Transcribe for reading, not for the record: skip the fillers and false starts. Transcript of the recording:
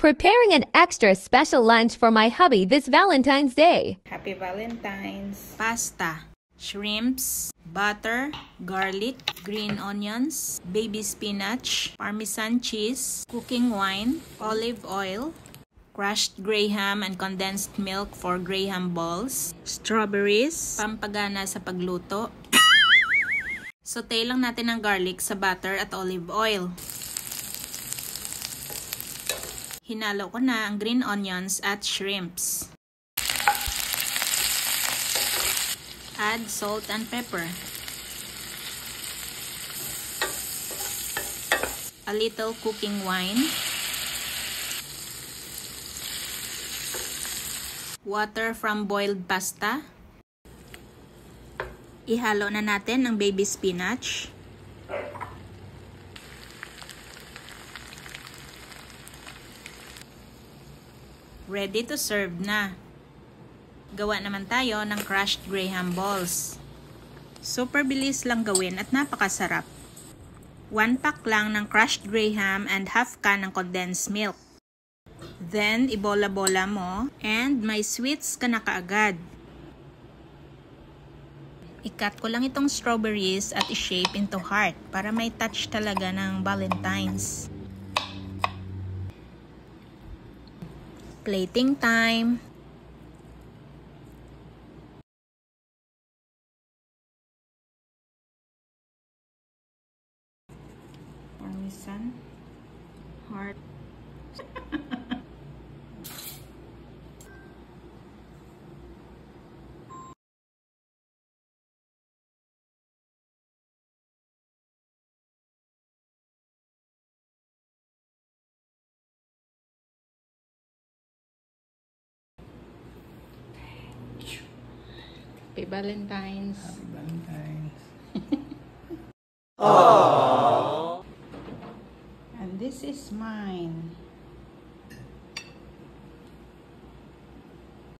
preparing an extra special lunch for my hubby this Valentine's Day. Happy Valentine's. Pasta, shrimps, butter, garlic, green onions, baby spinach, parmesan cheese, cooking wine, olive oil, crushed graham and condensed milk for graham balls, strawberries, pampagana sa pagluto. Saute lang natin ang garlic sa butter at olive oil. Hinalo ko na ang green onions at shrimps. Add salt and pepper. A little cooking wine. Water from boiled pasta. Ihalo na natin ang baby spinach. Ready to serve na. Gawa naman tayo ng crushed graham balls. Super bilis lang gawin at napakasarap. 1 pack lang ng crushed graham and half can ng condensed milk. Then, ibola-bola mo and may sweets ka na kaagad. I-cut ko lang itong strawberries at i-shape into heart para may touch talaga ng Valentine's. Plating time! Parmesan, heart. Happy Valentine's. Happy Valentine's. Aww. And this is mine.